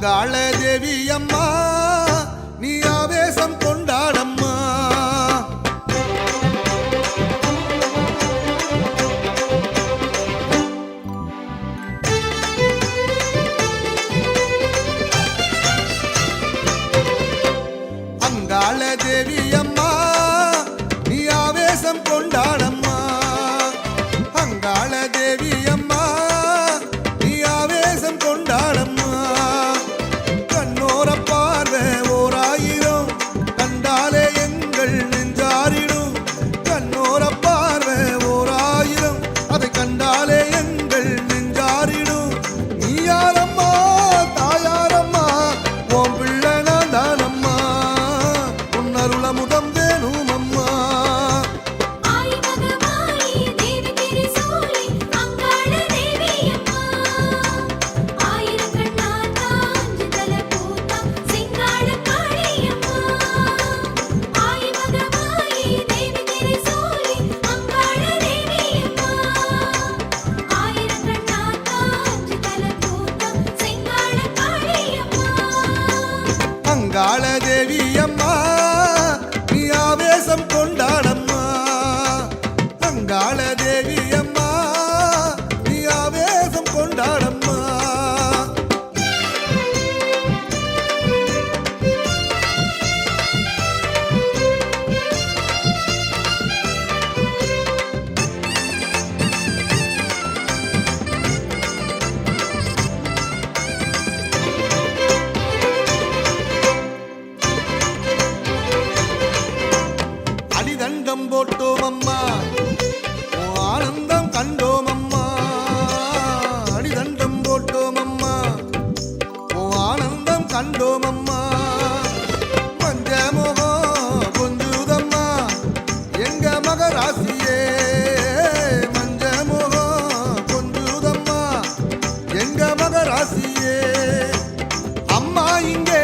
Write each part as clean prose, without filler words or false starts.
அங்காள தேவி அம்மா நீ ஆவேசம் கொண்டாடம்மா. அங்காள தேவி அம்மா நீ ஆவேசம் கொண்டாடம்மா. அங்காள தேவி அம்மா நீ ஆவேசம் கொண்டாடம்மா. கண்ணோர பார்வை ஓர் ஆயிரம் கண்டாலே எங்கள் நெஞ்சாரிடும். கண்ணோர பார்வை ஓர் ஆயிரம் அதை கண்டாலே எங்கள் நெஞ்சாரிடும். நீ யாரம்மா தாயாரம்மா ஓம் பிள்ளை நான் தானம்மா. உன்னருள முதம் வேணும் அம்மா. அங்காள தேவி அம்மா நீ ஆவேசம் கொண்டாடம்மா. அங்காள தேவி அம்மா நீ ஆவேசம் கொண்டாடம்மா. அடிதண்டம் போட்டோம் அம்மா உன் ஆனந்தம் கண்டோம் அம்மா. அடிதண்டம் போட்டோம் அம்மா உன் ஆனந்தம் கண்டோம் அம்மா. மஞ்ச முகம் கொஞ்சுதம்மா எங்க மகராசியே. மஞ்ச முகம் கொஞ்சுதம்மா எங்க மகராசியே. அம்மா இங்கே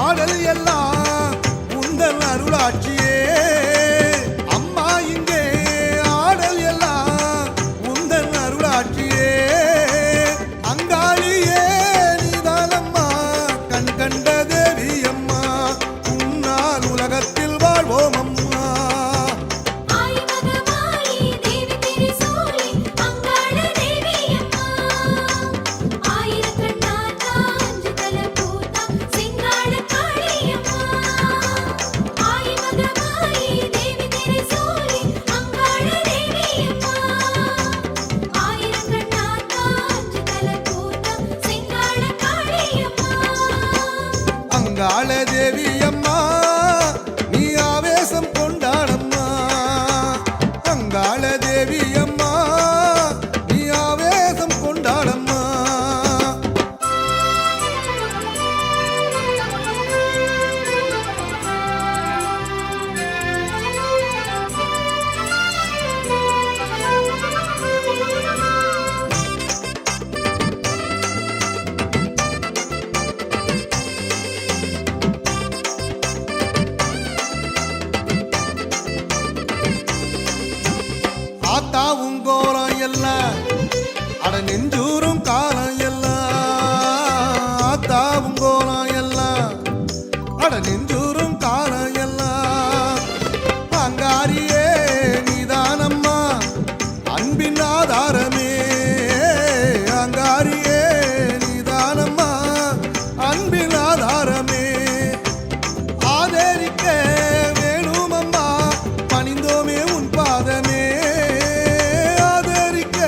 ஆடல் எல்லாம் உந்தன் அருளாட்சியே. அம்மா இங்கே ஆடல் எல்லாம் உந்தன் அருளாட்சியே. அங்காளியே நீதானம்மா கண் கண்ட தேவி அம்மா. உன்னால் உலகத்தில் வாழ்வோம் அம்மா. அங்காள தேவி அம்மா நீ ஆவேசம் கொண்டாடம்மா. அங்காள தேவி அம்மா நீ ஆவேசம் கொண்டாடம்மா. ஆத்தாவும் கோலம் எல்லாம் அட நெஞ்சூரும் காலம் எல்லாம். ஆத்தாவும் கோலம் எல்லாம் அட நெஞ்சூரும் காலம் எல்லாம். அங்காரியே நீதானம்மா அன்பின் ஆதாரமே. அங்காரியே நீதானம்மா அன்பின் ஆதாரமே. ஆதரிக்க வேணும் அம்மா பணிந்தோமே உன் பாதமே. ஆதரிக்க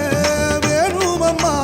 வேணும் அம்மா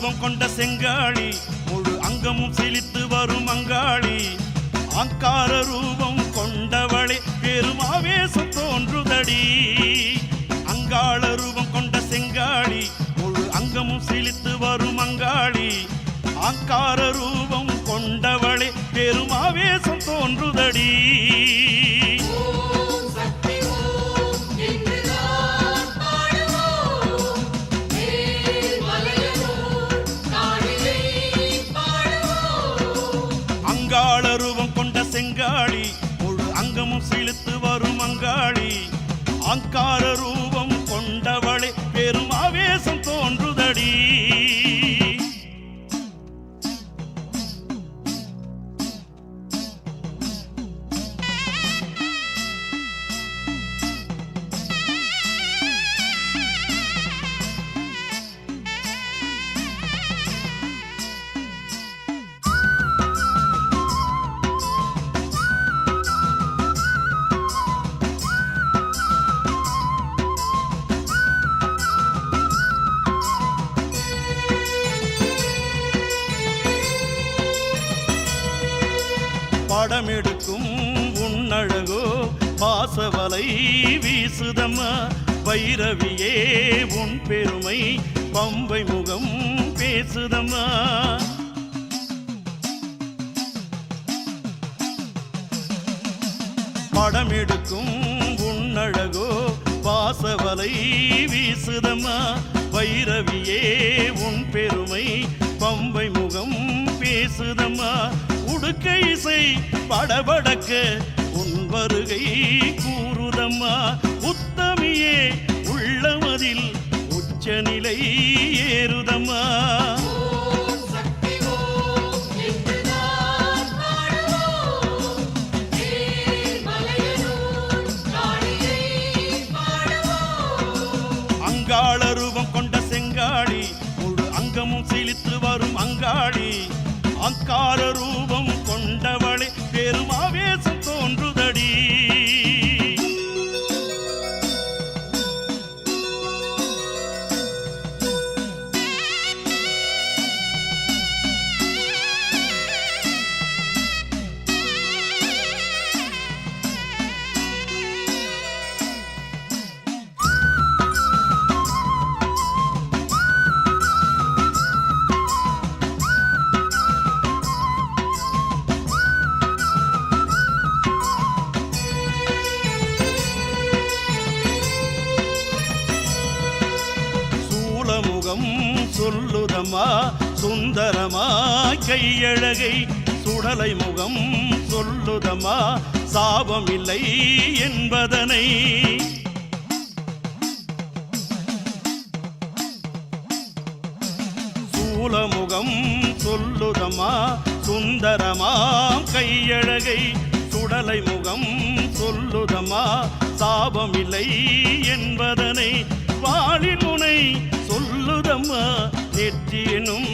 ரூபம் கொண்ட செங்காளி முழு அங்கமும் சிலித்து வரும் அங்காளி அங்கார ரூபம் கொண்டவளே பெருமாவேசம் தோன்றுதடி அங்காள ரூபம் கொண்ட செங்காளி முழு அங்கமும் சிலித்து வரும் அங்காளி அங்கார ரூபம் கொண்டவளே பெருமாவேசம் தோன்றுதடி அங்காள ரூபம் கொண்ட செங்காளி முழு அங்கமும் சிலித்து வரும் அங்காளி அங்கார ரூபம் கொண்டவளே பெருமாவேசம் தோன்றுதடி படமெடுக்கும் உன்னழகோ பாசவலை வீசுதம்மா வைரவியே உன் பெருமை பம்பை முகம் பேசுதம்மா படமெடுக்கும் உன்னழகோ பாசவலை வீசுதம்மா வைரவியே உன் பெருமை பம்பை முகம் பேசுதம்மா உடுக்க இசை படபடக்க உன் வருகை கூறுதம்மா உத்தமியே உள்ளமதில் உச்சநிலை ஏறுதம்மா அங்காள ரூபம் கொண்ட செங்காளி முழு அங்கமும் சிலித்து வரும் அங்காளி அங்கார ரூபம் கொண்டவளே பெருமாவேசம் தோன்றுதடி முகம் சொல்லுதம்மா சுந்தரமா கையழகை சுடலை முகம் சொல்லுதம்மா சாபம் இல்லை என்பதனை சூலமுகம் சொல்லுதம்மா சுந்தரமா கையழகை சுடலை முகம் சொல்லுதம்மா சாபம் இல்லை என்பதனை வாழின் முனை சொல்லுதம்மா நெற்றியனும்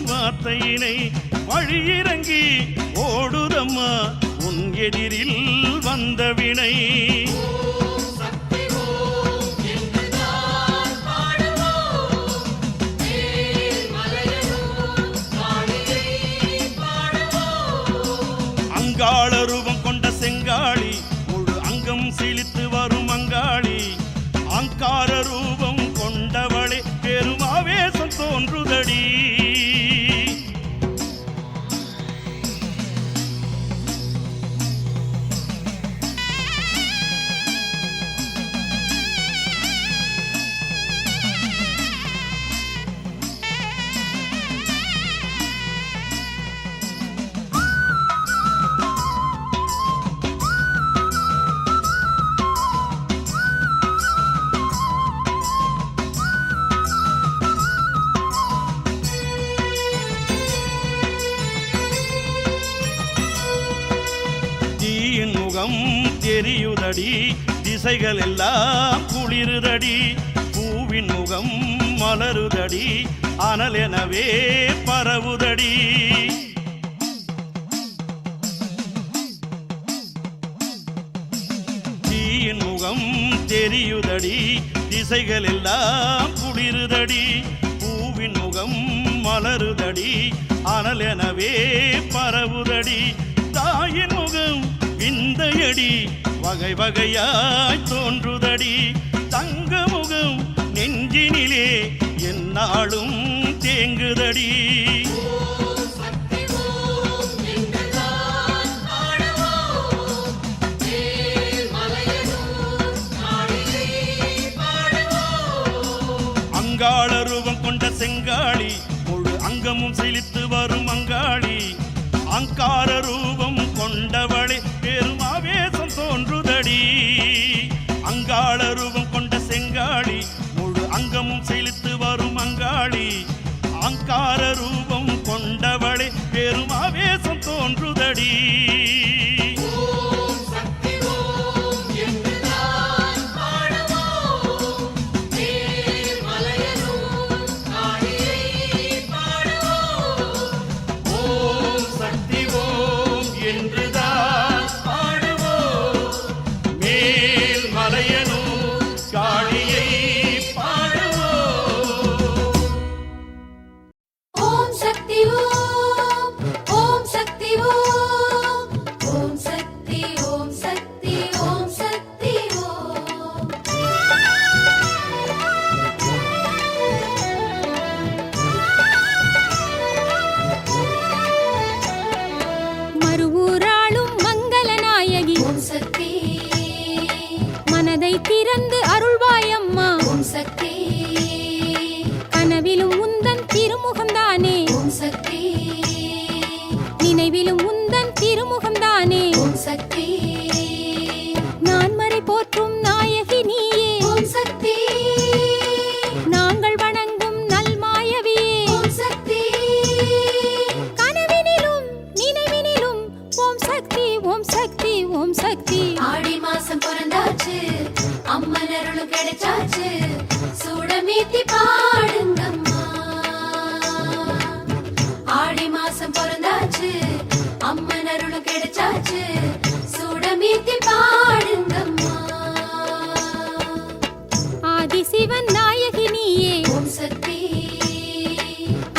வார்த்தையினை வழியிறங்கி ஓடுதம்மா உன் எதிரில் வந்த வினை அங்காள ரூபம் கொண்ட செங்காளி முழு அங்கம் சிலித்து வரும் அங்காளி அங்கார ரூபம் கொண்டவளே பெருமாவேசம் தோன்றுதடி தெரியுதடி திசைகள் எல்லாம் குளிருதடி பூவின் முகம் மலருதடி அனல் எனவே பரவுதடி தீயின் முகம் தெரியுதடி திசைகள் எல்லாம் குளிருதடி பூவின் முகம் மலருதடி அனலெனவே பரவுதடி தாயின் முகம் விந்தையடி வகை வகையாய் தோன்றுதடி தங்க முகம் நெஞ்சினிலே எந்நாளும் தேங்குதடி அங்காள ரூபம் கொண்ட செங்காளி முழு அங்கமும் செழித்து வரும் அங்காளி அங்கார ரூபம் கொண்டவளே பெரும் ஆவேசம் தோன்றுதடி அங்காள ரூபம் கொண்ட செங்காளி முழு அங்கமும் செழித்து வரும் அங்காளி அங்கார ரூபம் கொண்டவளே பெரும் ஆவேசம் தோன்றுதடி திறந்து அருள்வாயம்மா ஓம் சக்தி கனவிலும் உந்தன் திருமுகம்தானே ஓம் சக்தி நினைவிலும் உந்தன் திருமுகம்தானே ஓம் சக்தி நான்மறை போற்றும் நாயகி நீயே ஓம் சக்தி நாங்கள் வணங்கும் நல்மாயவியே ஓம் சக்தி கனவினிலும் நினைவினிலும் ஓம் சக்தி ஓம் சக்தி ஓம் சக்தி ஆடி மாசம் பிறந்தாச்சு அம்மன் அருளும் கிடைச்சாச்சு சூடமீத்தி பாடுங்கம்மா ஆடி மாசம் பிறந்தாச்சு அம்மன் அருளும் கிடைச்சாச்சு சூடமீத்தி பாடுங்கம்மா ஆதிசிவன் நாயகி நீயே ஓம் சக்தி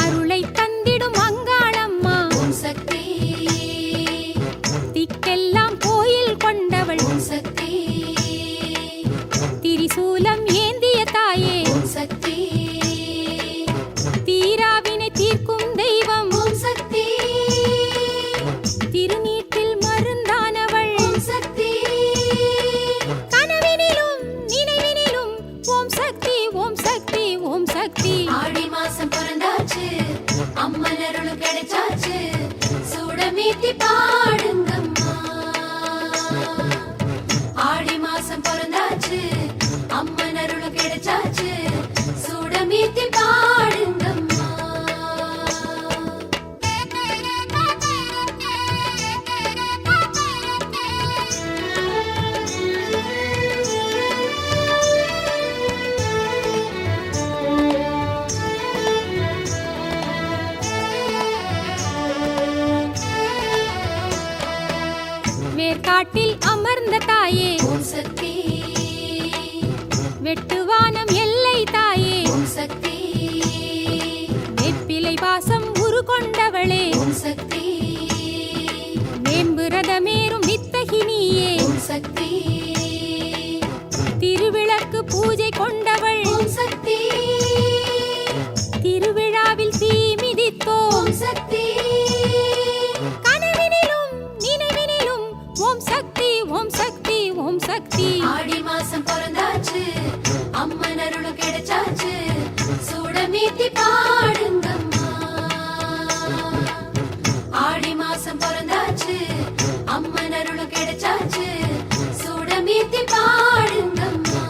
அருளை தந்திடும் அங்காளம்மா ஓம் சக்தி திக்கெல்லாம் கோயில் கொண்டவள் ஓம் சக்தி திரிசூலம் ஏந்திய தாயே ஓம் சக்தி தீராவினை தீர்க்கும் தெய்வம் ஓம் சக்தி திருநீட்டில் மருந்தானவள் ஓம் சக்தி கனவினிலும் நினைவினிலும் ஓம் சக்தி ஓம் சக்தி ஓம் சக்தி ஆடி மாசம் பிறந்தாச்சு அம்மன் அருளும் கிடைச்சாச்சு சூடமீத்தி பாடுங்கம்மா ஆடி மாசம் பிறந்தாச்சு அம்மன் அருளும் கிடைச்சாச்சு சூடமீத்தி பாடுங்கம்மா வேர்காட்டில் அமர்ந்த தாயே ஓம் சக்தி வெட்டுவானம் எல்லை தாயே ஓம் சக்தி வெப்பிலை வாசம் உரு கொண்டவளே ஓம் சக்தி வேம்பு ரதமேறும் வித்தகி நீயே ஓம் சக்தி திருவிளக்கு பூஜை கொண்டவள் ஓம் சக்தி திருவிழாவில் தீ மிதித்தோம் ஓம் சக்தி கனவினிலும் நினைவினிலும் ஓம் சக்தி ஓம் சக்தி ஓம் சக்தி ஆடி மாசம் பிறந்தாச்சு அம்மன் அருளும் கிடைச்சாச்சு சூடமீத்தி பாடுங்கம்மா ஆடி மாசம் பிறந்தாச்சு அம்மன் அருளும் கிடைச்சாச்சு சூடமீத்தி பாடுங்கம்மா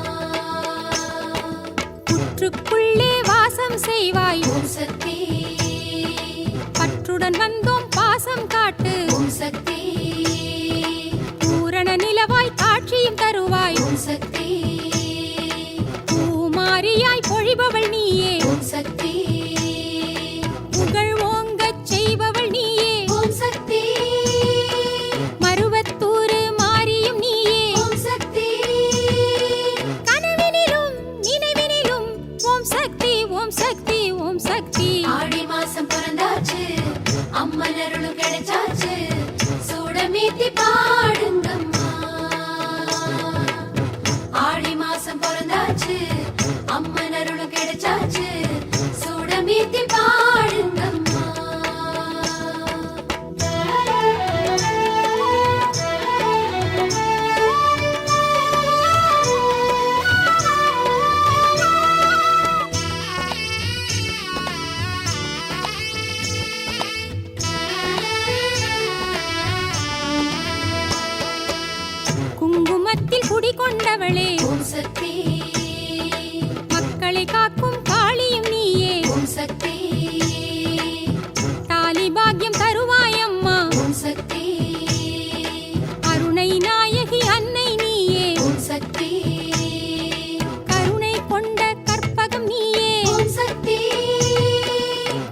புற்றுக்குள்ளே வாசம் செய்வாய் ஓம் சக்தி பற்றுடன் வந்தோம் பாசம் காட்டு ஓம் சக்தி பூரண நிலவாய் காட்சியும் தருவாய் ஓம் சக்தி பூமாரியாய் பொழிபவள் நீயே ஓம் சக்தி புகழ் ஓங்கச் செய்பவள் நீயே ஓம் சக்தி மருவத்தூரு மாரியும் நீயே ஓம் சக்தி கனவினிலும் நினைவினிலும் ஓம் சக்தி ஓம் சக்தி ஓம் சக்தி ஆடி கொண்டவளே ஓம் சக்தி மக்களை காக்கும் காளியும் நீயே ஓம் சக்தி தாலி பாக்கியம் தருவாயம்மா ஓம் சக்தி அருணை நாயகி அன்னை நீயே ஓம் சக்தி கருணை கொண்ட கற்பகம் நீயே ஓம் சக்தி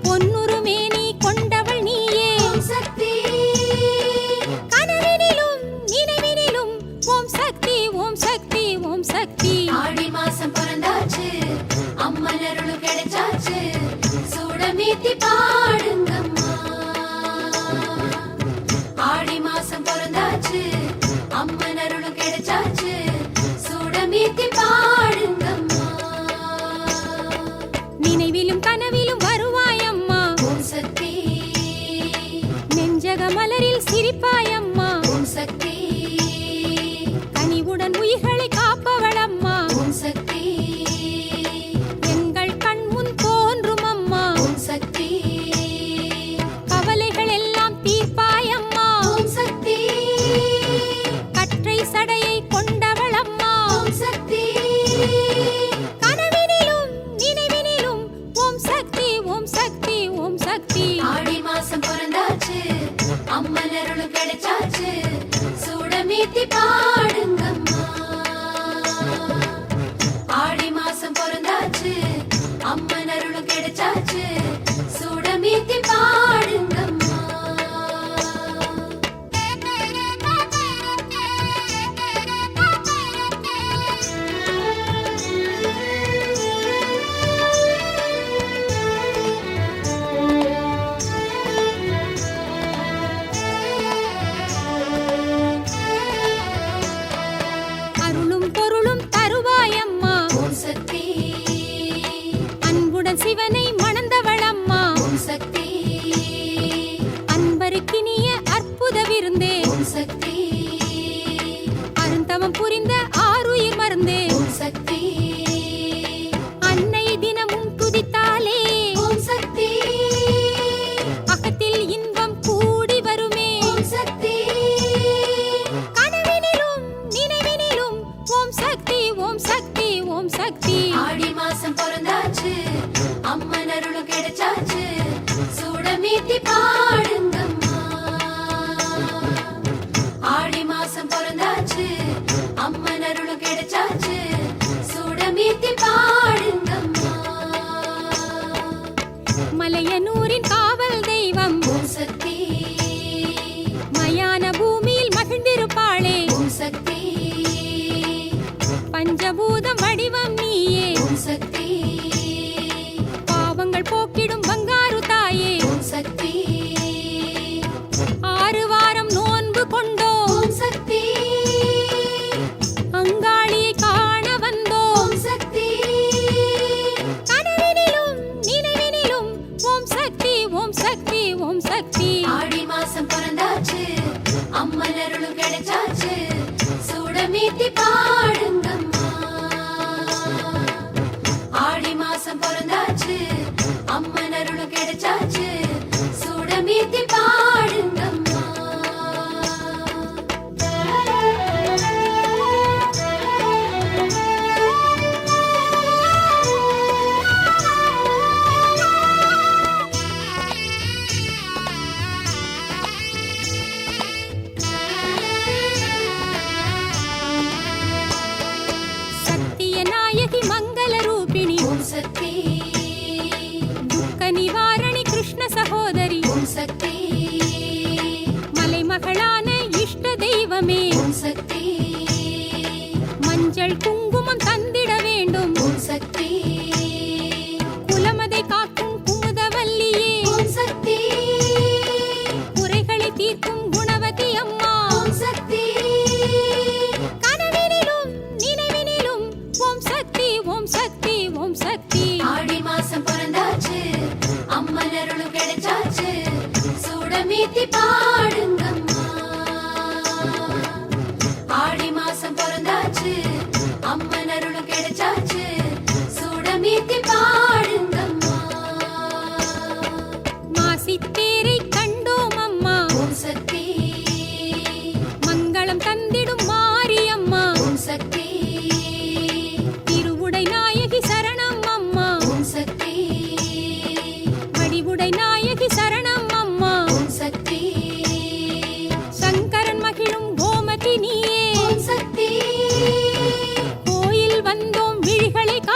பொன்னுரு மேனி கொண்டவள் நீயே ஓம் சக்தி கனவினிலும் நினைவினிலும் ஓம் சக்தி ஓம் சக்தி ஓம் சக்தி ஆடி மாசம் பிறந்தாச்சு அம்மன் அருளும் கிடைச்சாச்சு சூடமேத்தி பாடுங்கம்மா ஆடி மாசம் பிறந்தாச்சு அம்மன் அருளும் கிடைச்சாச்சு சூடமேத்தி பாடுங்கம்மா நினைவிலும் கனவிலும் வருவாயம்மா ஓம் சக்தி நெஞ்சக மலரில் சிரிப்பாயம்மா ஓம் சக்தி கனிவுடன் உயிர்களை காப்பவளம்மா ஓம் சக்தி எங்கள் கண் முன் தோன்றும் அம்மா ஓம் சக்தி கவலைகள் எல்லாம் தீர்ப்பாயம்மா ஓம் சக்தி கற்றை சடையை கொண்டவளம்மா ஓம் சக்தி கனவினிலும் நினைவினிலும் ஓம் சக்தி ஓம் சக்தி ஓம் சக்தி ஆடி மாசம் பிறந்தாச்சு அம்மன் அருளும் கிடைச்சாச்சு சூடமேத்தி பாடுங்கம்மா ஆடி மாசம் பிறந்தாச்சு அம்மன் அருளும் கிடைச்சாச்சு சூடமேத்தி பாடுங்கம்மா அருளும் பொருளும் தருவாயம்மா ஓம் சக்தி அன்புடன் சிவனை மணந்தவளம்மா ஓம் சக்தி அன்பருக்கினிய அற்புத விருந்தே ஓம் சக்தி அருந்தவம் புரிந்த ஆருயிர் மருந்தே ஓம் சக்தி அன்னை தினமும் துதித்தாலே ஓம் சக்தி அகத்தில் இன்பம் கூடி வருமே ஓம் சக்தி கனவினிலும் நினைவினிலும் ஓம் சக்தி ஓம் சக்தி ஓம் சக்தி ஆடி மாசம் பிறந்தாச்சு அம்மன் அருளும் கிடைச்சாச்சு சூடமேத்தி பாடுங்கம்மா ஆடி மாசம் பிறந்தாச்சு அம்மன் அருளும் கிடைச்சாச்சு சூடமேத்தி பாடுங்கம்மா மலையனூரின் காவல் தெய்வம் ஓம் சக்தி மயான பூமியில் மகிழ்ந்திருப்பாளே ஓம் சக்தி பஞ்சபூதம் வடிவம் நீயே ஓம் சக்தி பாவங்கள் போக்கிடும் பங்காரு தாயே ஓம் சக்தி 6 வாரம் நோன்பு கொண்டோம் ஓம் சக்தி அங்காளியை காண வந்தோம் ஓம் சக்தி கனவினிலும் நினைவினிலும் ஓம் சக்தி ஓம் சக்தி ஓம் சக்தி ஆடி மாசம் பிறந்தாச்சு அம்மன் அருளும் கிடைச்சாச்சு சூடமேத்தி பாடுங்கம்மா ஆடி மாசம் பிறந்தாச்சு அம்மன் அருளும் கிடைச்சாச்சு சூடமேத்தி பாடுங்கம்மா சத்திய நாயகி மங்கள ரூபிணி ஓம் சக்தி துக்க நிவாரணி கிருஷ்ண சகோதரி ஓம் சக்தி மலைமகளான இஷ்ட தெய்வமே ஓம் சக்தி மஞ்சள் குங்குமம் தந்திட வேண்டும் ஓம் சக்தி குலமதை காக்கும் குமுதவல்லியே ஓம் சக்தி குறைகளை தீர்க்கும் குணவதி அம்மா ஓம் சக்தி கனவினிலும் நினைவினிலும் ஓம் சக்தி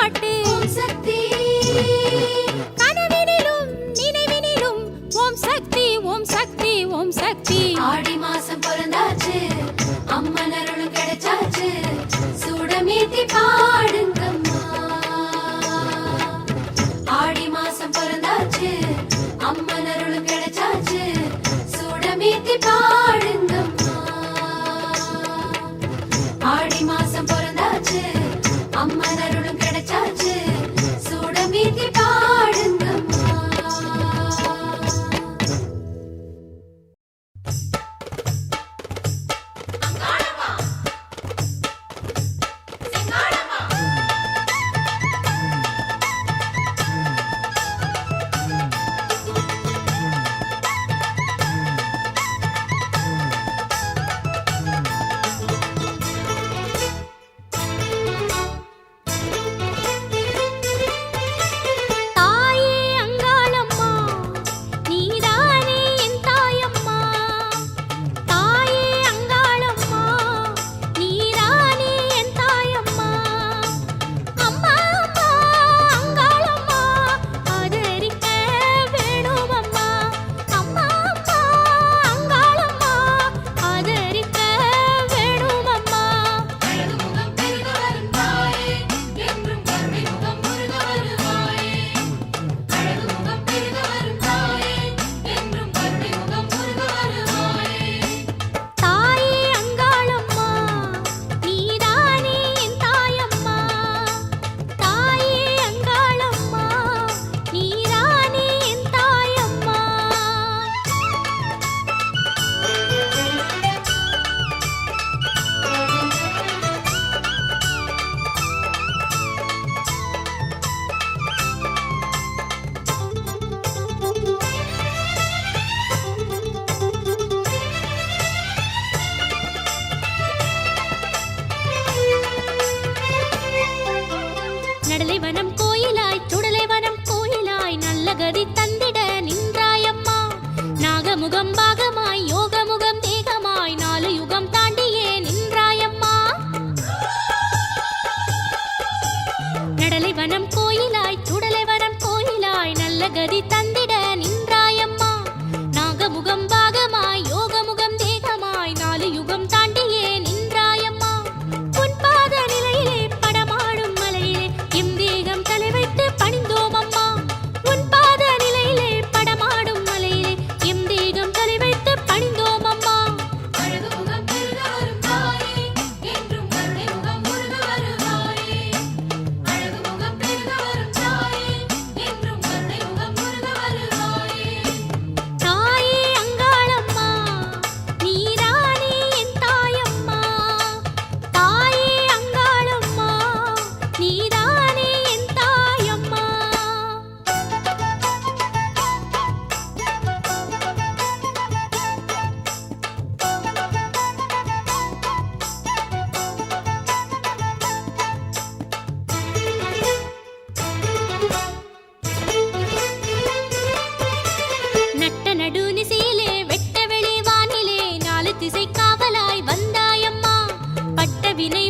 பாட்டு ஓம் சக்தி கனவினிலும் நினைவினிலும் ஓம் சக்தி ஓம் சக்தி ஓம் சக்தி ஆடி மாசம் பிறந்தாச்சு அம்மன் அருளும் கிடைச்சாச்சு சூடமேத்தி பாடுங்கம்மா ஆடி மாசம் பிறந்தாச்சு அம்மன் அருளும் கிடைச்சாச்சு சூடமேத்தி பாடுங்கம்மா ஆடி மாசம் பிறந்தாச்சு அம்மன் அருளும் கிடைச்சாச்சு சூடமேத்தி பாடுங்கம்மா தாயே அங்காளம்மா நீதானே என் தாயம்மா தாயே அங்காளம்மா நீதானே என் தாயம்மா அம்மா அம்மா அங்காளம்மா ஆதரிக்க வேணுமம்மா அம்மா அம்மா அங்காளம்மா ஆதரிக்க வேணுமம்மா அழகுமுகம் பெருக வரும் தாயே என்றும் கருணை முகம் முருக வருவாயே அழகுமுகம் பெருக வரும் தாயே என்றும் கருணை முகம் முருக வருவாயே தாயே அங்காளம்மா நீதானே என் தாயம்மா தாயே அங்காளம்மா நீதானே என் தாயம்மா நடலைவனம் கோயிலாய் சுடலைவனம் கோயிலாய் நல்ல கதி தந்திட நின்றாயம்மா நாகமுகம் பாகமாய் யோகமுகம் தேகமாய் 4 யுகம் தாண்டியே நின்றாயம்மா நடலைவனம் கோயிலாய் சுடலைவனம் கோயிலாய் நல்ல கதி தந்திட நின்றாயம்மா நாகமுகம் பாகமாய் யோகமுகம் தேகமாய் 4 யுகம் தாண்டியே நின்றாயம்மா உன் பாத நிலையிலே படமாடும் மலையிலே எம் தேகம் தலை வைத்து பணிந்தோம் அம்மா உன் பாத நிலையிலே படமாடும் மலையிலே எம் தேகம் தலை வைத்து பணிந்தோம் அம்மா அழகுமுகம் பெருக வரும் தாயே என்றும் கருணை முகம் முருக வருவாயே அழகுமுகம் பெருக வரும் தாயே என்றும் கருணை முகம் முருக வருவாயே தாயே அங்காளம்மா நீதானே என் தாயம்மா தாயே அங்காளம்மா நீதானே என் தாயம்மா நட்ட நடுநிசையிலே வெட்ட வெளி வானிலே 4 திசை காவலாய் வந்தாயம்மா பட்ட வினை